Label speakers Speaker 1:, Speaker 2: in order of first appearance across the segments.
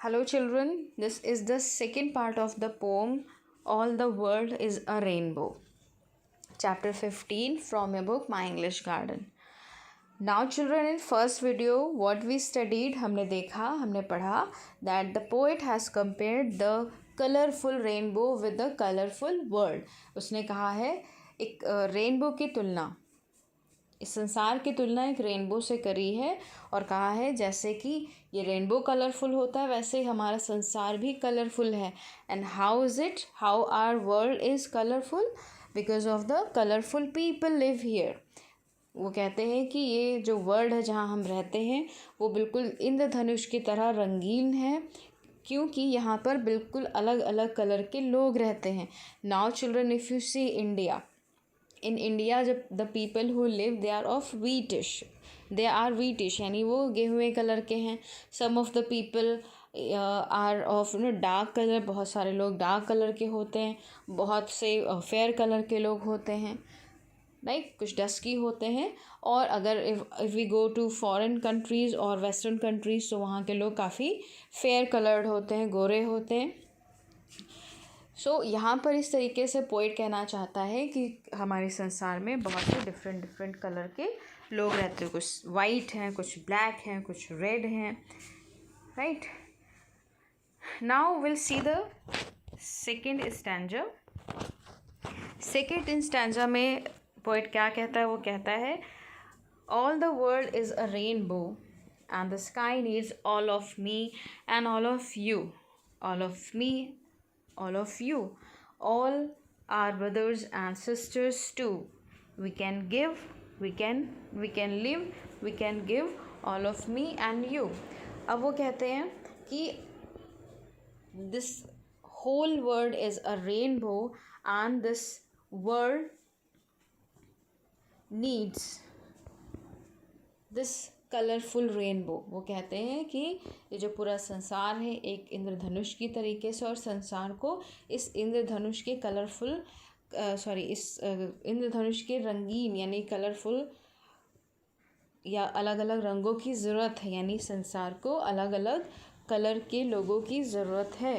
Speaker 1: Hello, children. This is the second part of the poem All the World is a Rainbow. Chapter 15 from your book My English Garden. Now, children, in first video, what we studied, हमने पढ़ा that the poet has compared the colorful rainbow with the colorful world. उसने कहा है एक rainbow की तुलना इस संसार की तुलना एक रेनबो से करी है और कहा है जैसे कि ये रेनबो कलरफुल होता है वैसे ही हमारा संसार भी कलरफुल है. And how is it, how our world is colourful? Because of the colourful people live here. वो कहते हैं कि ये जो वर्ल्ड है जहाँ हम रहते हैं वो बिल्कुल इंद्रधनुष की तरह रंगीन है क्योंकि यहाँ पर बिल्कुल अलग अलग कलर के लोग रहते हैं. Now children, if you see India, in India जब the people who live they are of wheatish यानी वो गेहुए कलर के हैं. Some of the people are of dark colour, बहुत सारे लोग डार्क कलर के होते हैं, बहुत से फेयर कलर के लोग होते हैं, राइट, कुछ डस्की होते हैं. और अगर if we go to foreign countries और वेस्टर्न कंट्रीज़ तो वहाँ के लोग काफ़ी फेयर कलर्ड होते हैं, गोरे होते हैं. सो यहाँ पर इस तरीके से पोइट कहना चाहता है कि हमारे संसार में बहुत से डिफरेंट कलर के लोग रहते हैं. कुछ वाइट हैं, कुछ ब्लैक हैं, कुछ रेड हैं, right. Now will see the second stanza. Second stanza में पोइट क्या कहता है? वो कहता है all the world is a rainbow and the sky needs all of me and all of you. All of me, all of you, all our brothers and sisters too. We can give, we can live, we can give all of me and you. अब वो कहते हैं कि this whole world is a rainbow and this world needs this colourful rainbow. वो कहते हैं कि ये जो पूरा संसार है एक इंद्रधनुष की तरीके से और संसार को इस इंद्रधनुष के कलरफुल इस इंद्रधनुष के रंगीन यानी कलरफुल या अलग अलग रंगों की ज़रूरत है. यानी संसार को अलग अलग कलर के लोगों की ज़रूरत है,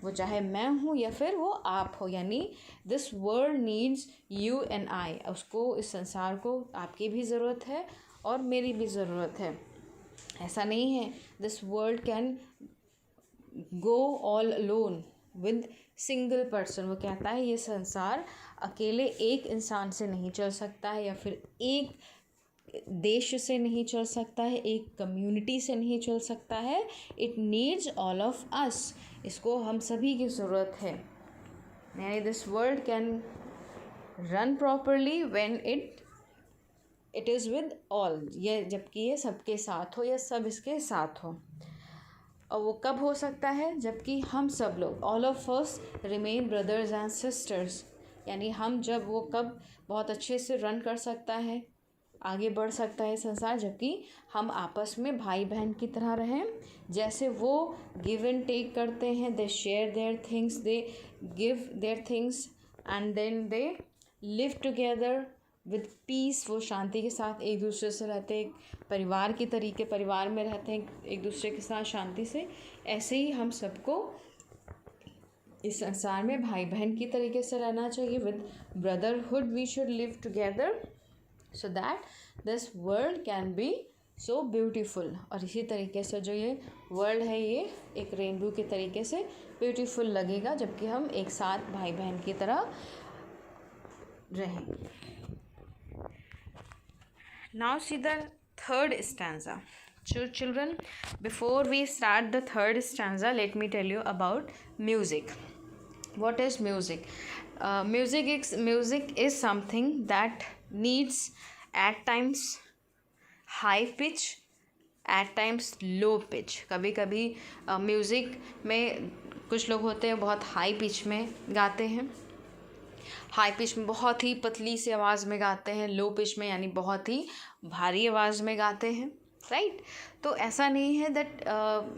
Speaker 1: वो चाहे मैं हूँ या फिर वो आप हो. यानी this world needs you and I. उसको, इस संसार को आपकी भी ज़रूरत है और मेरी भी ज़रूरत है. ऐसा नहीं है this world can go all alone with single person. वो कहता है ये संसार अकेले एक इंसान से नहीं चल सकता है या फिर एक देश से नहीं चल सकता है, एक कम्युनिटी से नहीं चल सकता है. It needs all of us. इसको हम सभी की ज़रूरत है. यानी this world can run properly when it is with all. ये जबकि ये सबके साथ हो या सब इसके साथ हो. और वो कब हो सकता है? जबकि हम सब लोग, all of us remain brothers and sisters. यानी हम जब, वो कब बहुत अच्छे से रन कर सकता है, आगे बढ़ सकता है संसार, जबकि हम आपस में भाई बहन की तरह रहें. जैसे वो गिव एंड टेक करते हैं, they share their things, they give their things and then they live together with peace. वो शांति के साथ एक दूसरे से रहते हैं, परिवार की तरीके परिवार में रहते हैं एक दूसरे के साथ शांति से. ऐसे ही हम सबको इस संसार में भाई बहन की तरीके से रहना चाहिए. With brotherhood we should live together so that this world can be so beautiful. और इसी तरीके से जो ये वर्ल्ड है ये एक रेनबो के तरीके से ब्यूटीफुल लगेगा जबकि हम एक साथ भाई बहन की तरह रहें. Now see the third stanza. Children, before we start the third stanza, let me tell you about music. What is music? Music is something that needs at times high pitch, at times low pitch. कभी कभी music में कुछ लोग होते हैं बहुत high pitch में गाते हैं, हाई पिच में बहुत ही पतली सी आवाज़ में गाते हैं, लो पिच में यानी बहुत ही भारी आवाज़ में गाते हैं, राइट. तो ऐसा नहीं है दैट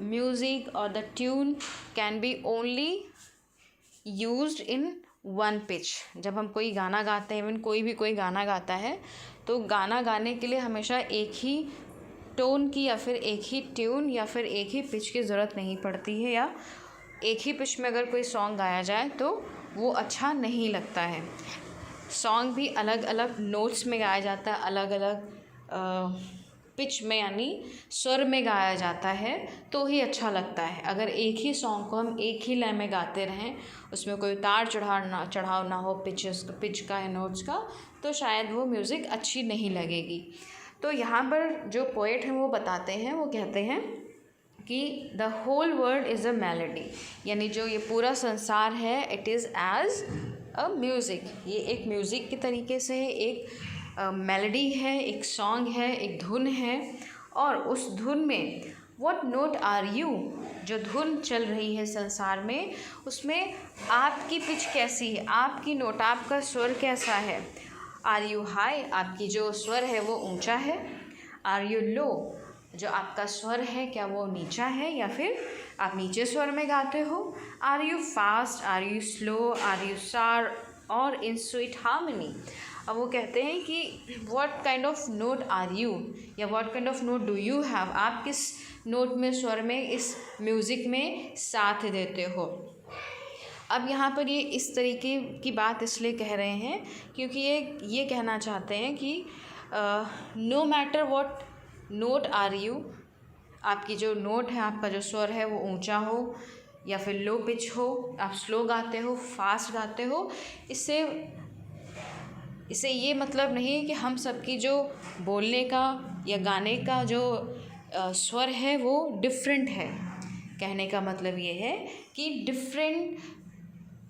Speaker 1: म्यूज़िक और the tune can be only used in one pitch. जब हम कोई गाना गाते हैं, इवन कोई गाना गाता है तो गाना गाने के लिए हमेशा एक ही टोन की या फिर एक ही ट्यून या फिर एक ही पिच की ज़रूरत नहीं पड़ती है, या एक ही पिच में अगर कोई सॉन्ग गाया जाए तो वो अच्छा नहीं लगता है। सॉन्ग भी अलग अलग नोट्स में गाया जाता है, अलग अलग पिच में यानी स्वर में गाया जाता है तो ही अच्छा लगता है। अगर एक ही सॉन्ग को हम एक ही लय में गाते रहें, उसमें कोई उतार चढ़ाव ना हो पिच का या नोट्स का, तो शायद वो म्यूज़िक अच्छी नहीं लगेगी। तो यहाँ पर जो पोएट हैं वो बताते हैं, वो कहते हैं कि the whole world is a melody, यानी जो ये पूरा संसार है it is as a music, ये एक म्यूज़िक के तरीके से है, एक मेलोडी है, एक सॉन्ग है, एक धुन है। और उस धुन में व्हाट नोट आर यू, जो धुन चल रही है संसार में, उसमें आपकी पिच कैसी है, आपकी नोट, आपका स्वर कैसा है। आर यू हाई, आपकी जो स्वर है वो ऊंचा है। आर यू लो, जो आपका स्वर है क्या वो नीचा है या फिर आप नीचे स्वर में गाते हो। Are you fast, are you slow, are you sharp और इन स्वीट हार्मनी। अब वो कहते हैं कि what kind of note are you, या what kind of note do you have, आप किस नोट में, स्वर में, इस म्यूज़िक में साथ देते हो। अब यहाँ पर ये इस तरीके की बात इसलिए कह रहे हैं क्योंकि ये कहना चाहते हैं कि no matter what note are you, आपकी जो नोट है, आपका जो स्वर है वो ऊंचा हो या फिर लो पिच हो, आप स्लो गाते हो, फास्ट गाते हो, इससे ये मतलब नहीं है कि हम सबकी जो बोलने का या गाने का जो स्वर है वो डिफरेंट है। कहने का मतलब ये है कि डिफरेंट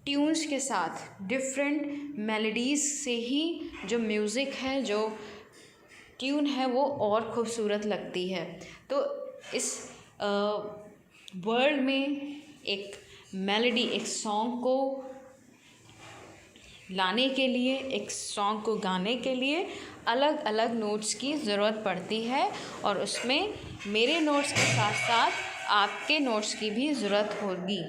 Speaker 1: ट्यून्स के साथ, डिफरेंट मेलोडीज़ से ही जो म्यूज़िक है, जो ट्यून है वो और खूबसूरत लगती है। तो इस वर्ल्ड में एक मेलोडी, एक सॉन्ग को लाने के लिए, एक सॉन्ग को गाने के लिए अलग अलग नोट्स की ज़रूरत पड़ती है, और उसमें मेरे नोट्स के साथ साथ आपके नोट्स की भी ज़रूरत होगी।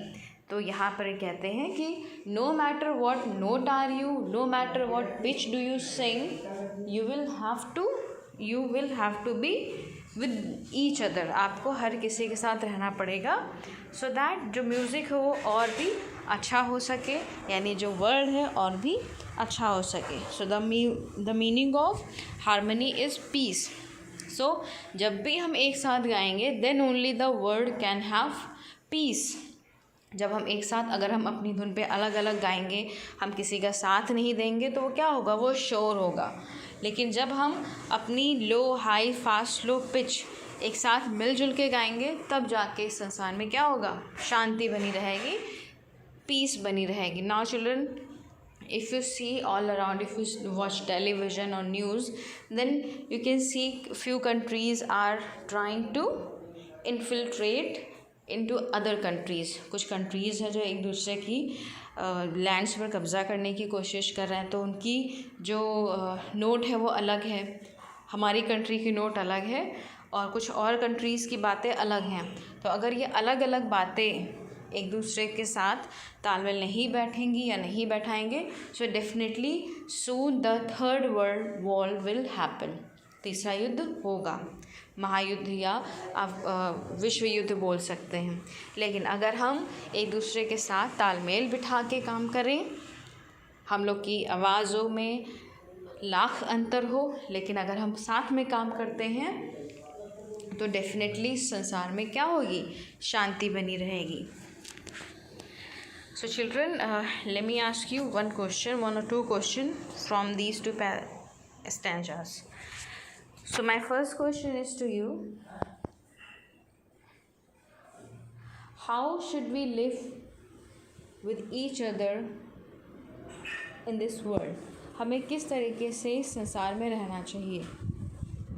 Speaker 1: तो यहाँ पर कहते हैं कि no matter what note are you, no matter what pitch do you sing, you will have to be with each other. आपको हर किसी के साथ रहना पड़ेगा सो दैट जो म्यूज़िक है वो और भी अच्छा हो सके, यानी जो वर्ड है और भी अच्छा हो सके। So the meaning of harmony is peace. So जब भी हम एक साथ गाएंगे then only the word can have peace. जब हम एक साथ, अगर हम अपनी धुन पे अलग अलग गाएंगे, हम किसी का साथ नहीं देंगे तो वो क्या होगा, वो शोर होगा। लेकिन जब हम अपनी लो, हाई, फास्ट, लो पिच एक साथ मिलजुल के गाएंगे तब जाके इस संसार में क्या होगा, शांति बनी रहेगी, पीस बनी रहेगी। Now children, if you see all around, if you watch television or news, then you can see few countries are trying to infiltrate into other countries। कुछ कंट्रीज़ हैं जो एक दूसरे की लैंड्स पर कब्ज़ा करने की कोशिश कर रहे हैं। तो उनकी जो नोट है वो अलग है, हमारी कंट्री की नोट अलग है, और कुछ और कंट्रीज़ की बातें अलग हैं। तो अगर ये अलग अलग बातें एक दूसरे के साथ तालमेल नहीं बैठेंगी या नहीं बैठाएंगे, so definitely soon the third world war will happen. तीसरा युद्ध होगा, महायुद्ध या आप विश्व युद्ध बोल सकते हैं। लेकिन अगर हम एक दूसरे के साथ तालमेल बिठा के काम करें, हम लोग की आवाज़ों में लाख अंतर हो, लेकिन अगर हम साथ में काम करते हैं तो डेफिनेटली संसार में क्या होगी, शांति बनी रहेगी। So children, let me ask you one question, one or two question from these two stanzas. So my first question is to you, how should we live with each other in this world? हमें किस तरीके से इस संसार में रहना चाहिए?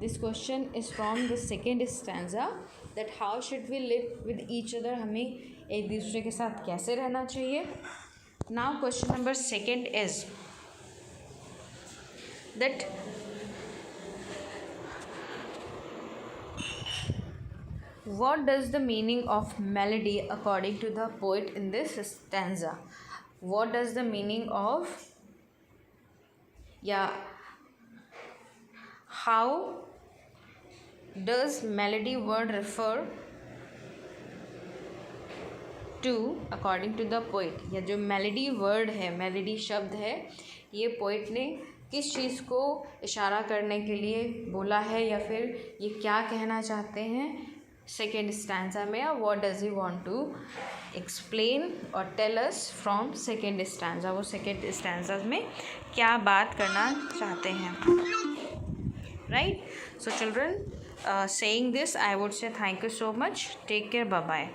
Speaker 1: This question is from the second stanza, that how should we live with each other, हमें एक दूसरे के साथ कैसे रहना चाहिए। Now question number second is that what does the meaning of melody according to the poet in this stanza? What does the meaning of, how does melody word refer to according to the poet, या जो melody word है, melody शब्द है, ये poet ने किस चीज़ को इशारा करने के लिए बोला है, या फिर ये क्या कहना चाहते हैं सेकेंड स्टैंजा में, या what does he want to explain और tell us from second stanza, वो सेकेंड स्टैंजा में क्या बात करना चाहते हैं, right. So children, saying this I would say thank you so much, take care, bye bye.